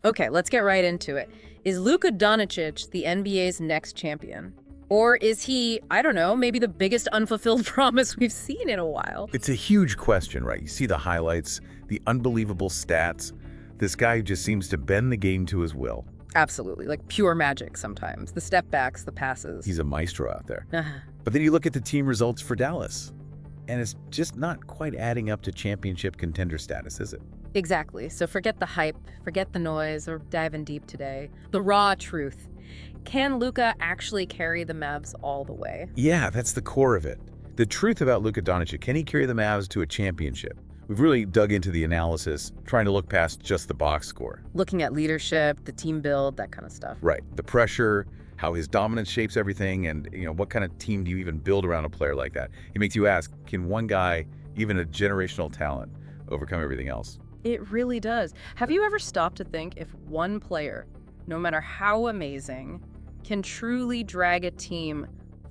Okay, let's get right into it. Is Luka Doncic the NBA's next champion? Or is he, I don't know, maybe the biggest unfulfilled promise we've seen in a while? It's a huge question, right? You see the highlights, the unbelievable stats. This guy who just seems to bend the game to his will. Absolutely, like pure magic sometimes. The step backs, the passes. He's a maestro out there. Uh-huh. But then you look at the team results for Dallas, and it's just not quite adding up to championship contender status, is it? Exactly. So forget the hype, forget the noise, or dive in deep today. The raw truth. Can Luka actually carry the Mavs all the way? Yeah, that's the core of it. The truth about Luka Doncic, can he carry the Mavs to a championship? We've really dug into the analysis, trying to look past just the box score. Looking at leadership, the team build, that kind of stuff. Right. The pressure, how his dominance shapes everything, and what kind of team do you even build around a player like that? It makes you ask, can one guy, even a generational talent, overcome everything else? It really does. Have you ever stopped to think if one player, no matter how amazing, can truly drag a team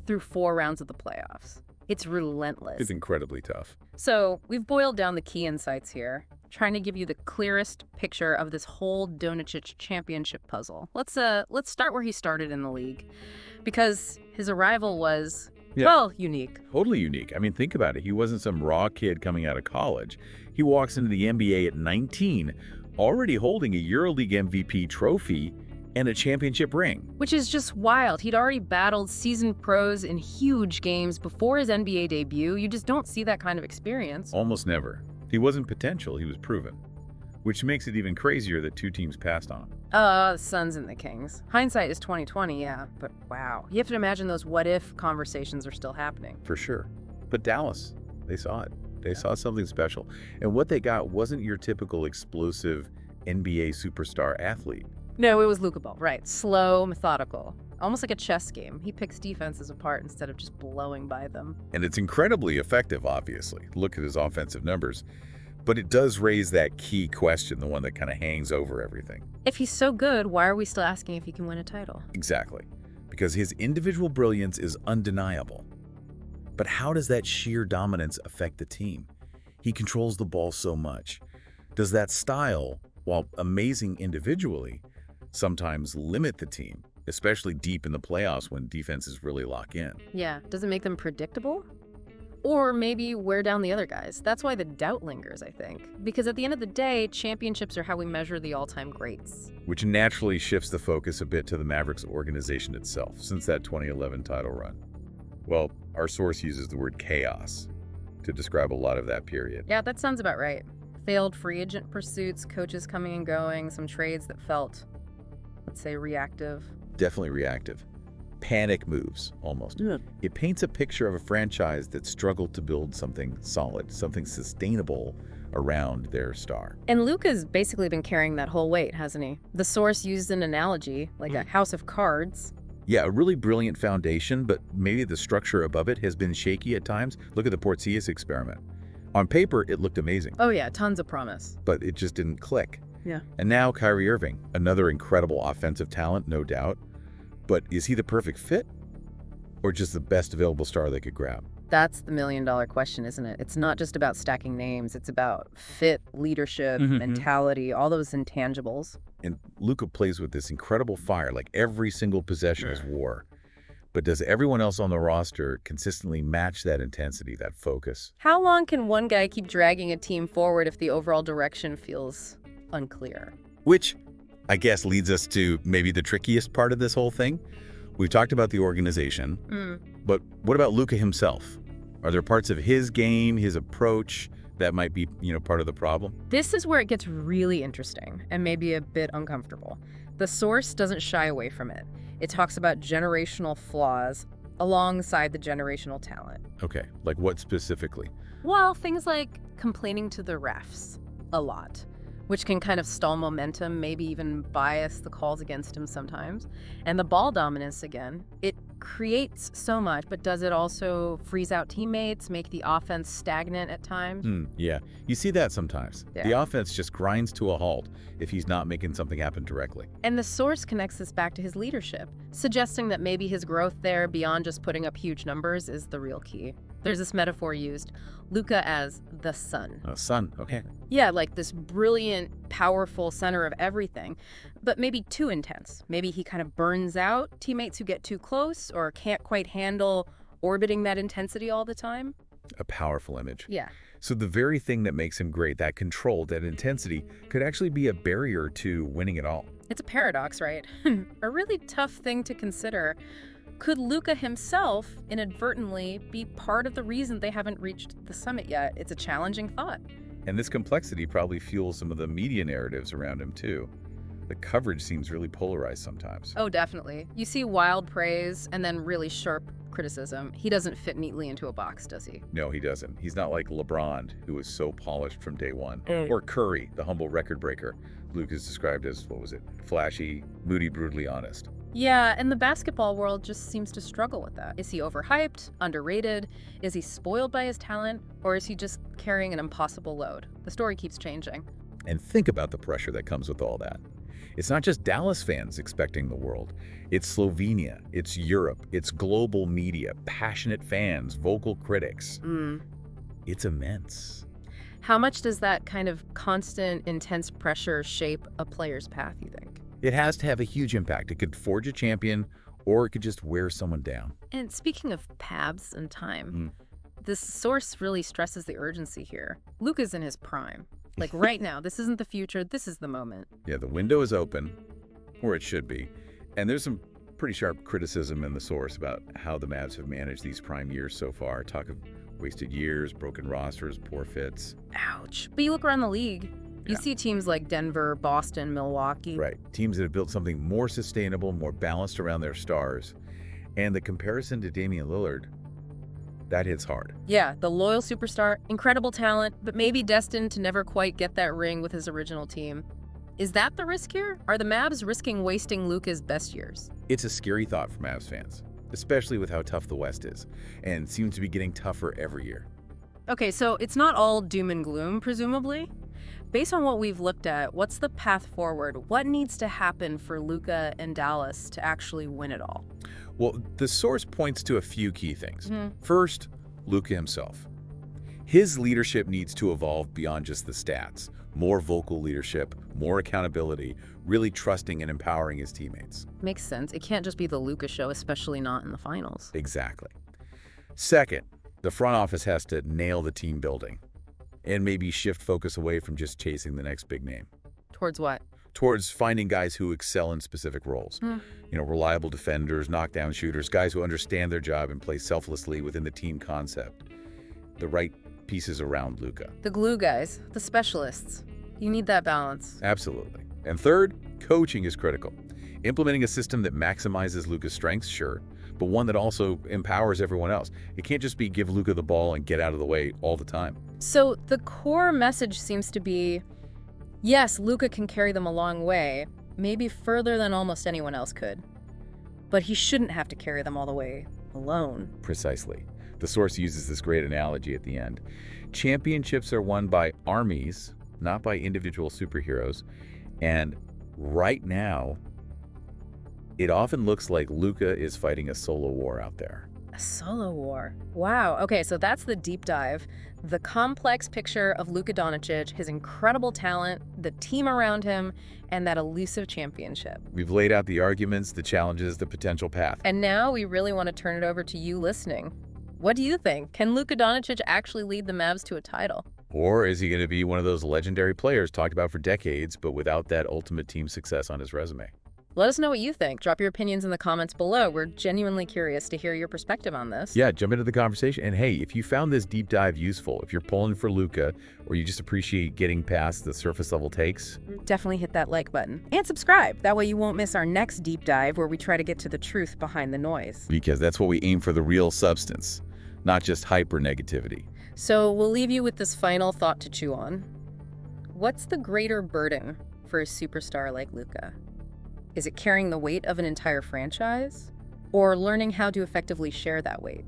through 4 rounds of the playoffs? It's relentless. It's incredibly tough. So we've boiled down the key insights here, trying to give you the clearest picture of this whole Doncic championship puzzle. Let's start where he started in the league, because his arrival was, well, unique. Totally unique. I mean, think about it. He wasn't some raw kid coming out of college. He walks into the NBA at 19, already holding a EuroLeague MVP trophy and a championship ring. Which is just wild. He'd already battled seasoned pros in huge games before his NBA debut. You just don't see that kind of experience. Almost never. He wasn't potential, he was proven. Which makes it even crazier that 2 teams passed on him. The Suns and the Kings. Hindsight is 20/20, yeah, but wow. You have to imagine those what-if conversations are still happening. For sure. But Dallas, they saw it. They saw something special. And what they got wasn't your typical explosive NBA superstar athlete. No, it was Luka Ball, right. Slow, methodical. Almost like a chess game. He picks defenses apart instead of just blowing by them. And it's incredibly effective, obviously. Look at his offensive numbers. But it does raise that key question, the one that kind of hangs over everything. If he's so good, why are we still asking if he can win a title? Exactly. Because his individual brilliance is undeniable. But how does that sheer dominance affect the team? He controls the ball so much. Does that style, while amazing individually, sometimes limit the team, especially deep in the playoffs when defenses really lock in? Yeah, does it make them predictable? Or maybe wear down the other guys. That's why the doubt lingers, I think. Because at the end of the day, championships are how we measure the all-time greats. Which naturally shifts the focus a bit to the Mavericks organization itself since that 2011 title run. Well, our source uses the word chaos to describe a lot of that period. Yeah, that sounds about right. Failed free agent pursuits, coaches coming and going, some trades that felt, let's say, reactive. Definitely reactive. Panic moves, almost. Yeah. It paints a picture of a franchise that struggled to build something solid, something sustainable around their star. And Luka's basically been carrying that whole weight, hasn't he? The source used an analogy, like a house of cards. Yeah, a really brilliant foundation, but maybe the structure above it has been shaky at times. Look at the Porzingis experiment. On paper, it looked amazing. Oh yeah, tons of promise. But it just didn't click. Yeah. And now Kyrie Irving, another incredible offensive talent, no doubt. But is he the perfect fit? Or just the best available star they could grab? That's the million-dollar question, isn't it? It's not just about stacking names. It's about fit, leadership, mentality, all those intangibles. And Luka plays with this incredible fire, like every single possession is war. But does everyone else on the roster consistently match that intensity, that focus? How long can one guy keep dragging a team forward if the overall direction feels unclear? Which, I guess, leads us to maybe the trickiest part of this whole thing. We've talked about the organization, but what about Luka himself? Are there parts of his game, his approach, that might be, part of the problem? This is where it gets really interesting and maybe a bit uncomfortable. The source doesn't shy away from it. It talks about generational flaws alongside the generational talent. Okay, like what specifically? Well, things like complaining to the refs a lot, which can kind of stall momentum, maybe even bias the calls against him sometimes. And the ball dominance, again, it creates so much, but does it also freeze out teammates, make the offense stagnant at times? Yeah, you see that sometimes. Yeah. The offense just grinds to a halt if he's not making something happen directly. And the source connects this back to his leadership, suggesting that maybe his growth there beyond just putting up huge numbers is the real key. There's this metaphor used, Luka as the sun. Sun, okay. Yeah, like this brilliant, powerful center of everything, but maybe too intense. Maybe he kind of burns out teammates who get too close or can't quite handle orbiting that intensity all the time. A powerful image. Yeah. So the very thing that makes him great, that control, that intensity, could actually be a barrier to winning it all. It's a paradox, right? A really tough thing to consider. Could Luka himself inadvertently be part of the reason they haven't reached the summit yet? It's a challenging thought. And this complexity probably fuels some of the media narratives around him, too. The coverage seems really polarized sometimes. Oh, definitely. You see wild praise and then really sharp criticism. He doesn't fit neatly into a box, does he? No, he doesn't. He's not like LeBron, who was so polished from day one. Or Curry, the humble record breaker. Luke is described as, flashy, moody, brutally honest. Yeah, and the basketball world just seems to struggle with that. Is he overhyped, underrated? Is he spoiled by his talent? Or is he just carrying an impossible load? The story keeps changing. And think about the pressure that comes with all that. It's not just Dallas fans expecting the world. It's Slovenia, it's Europe, it's global media, passionate fans, vocal critics. It's immense. How much does that kind of constant, intense pressure shape a player's path, you think? It has to have a huge impact. It could forge a champion, or it could just wear someone down. And speaking of paths and time, this source really stresses the urgency here. Luka's in his prime. Like right now, this isn't the future, this is the moment. Yeah, the window is open, or it should be. And there's some pretty sharp criticism in the source about how the Mavs have managed these prime years so far. Talk of wasted years, broken rosters, poor fits. Ouch. But you look around the league, you see teams like Denver, Boston, Milwaukee. Right. Teams that have built something more sustainable, more balanced around their stars. And the comparison to Damian Lillard, that hits hard. Yeah, the loyal superstar, incredible talent, but maybe destined to never quite get that ring with his original team. Is that the risk here? Are the Mavs risking wasting Luka's best years? It's a scary thought for Mavs fans, especially with how tough the West is, and seems to be getting tougher every year. Okay, so it's not all doom and gloom, presumably? Based on what we've looked at, what's the path forward? What needs to happen for Luka and Dallas to actually win it all? Well, the source points to a few key things. First, Luka himself. His leadership needs to evolve beyond just the stats. More vocal leadership, more accountability, really trusting and empowering his teammates. Makes sense. It can't just be the Luka show, especially not in the finals. Exactly. Second, the front office has to nail the team building and maybe shift focus away from just chasing the next big name. Towards what? Towards finding guys who excel in specific roles. Reliable defenders, knockdown shooters, guys who understand their job and play selflessly within the team concept. The right pieces around Luka. The glue guys, the specialists. You need that balance. Absolutely. And third, coaching is critical. Implementing a system that maximizes Luka's strengths, sure, but one that also empowers everyone else. It can't just be give Luka the ball and get out of the way all the time. So the core message seems to be, yes, Luka can carry them a long way, maybe further than almost anyone else could. But he shouldn't have to carry them all the way alone. Precisely. The source uses this great analogy at the end. Championships are won by armies, not by individual superheroes. And right now, it often looks like Luka is fighting a solo war out there. A solo war. Wow. Okay, so that's the deep dive. The complex picture of Luka Doncic, his incredible talent, the team around him, and that elusive championship. We've laid out the arguments, the challenges, the potential path. And now we really want to turn it over to you listening. What do you think? Can Luka Doncic actually lead the Mavs to a title? Or is he going to be one of those legendary players talked about for decades, but without that ultimate team success on his resume? Let us know what you think. Drop your opinions in the comments below. We're genuinely curious to hear your perspective on this. Yeah, jump into the conversation. And hey, if you found this deep dive useful, if you're pulling for Luka, or you just appreciate getting past the surface level takes, definitely hit that like button. And subscribe. That way you won't miss our next deep dive where we try to get to the truth behind the noise. Because that's what we aim for, the real substance, not just hyper negativity. So we'll leave you with this final thought to chew on. What's the greater burden for a superstar like Luka? Is it carrying the weight of an entire franchise? Or learning how to effectively share that weight?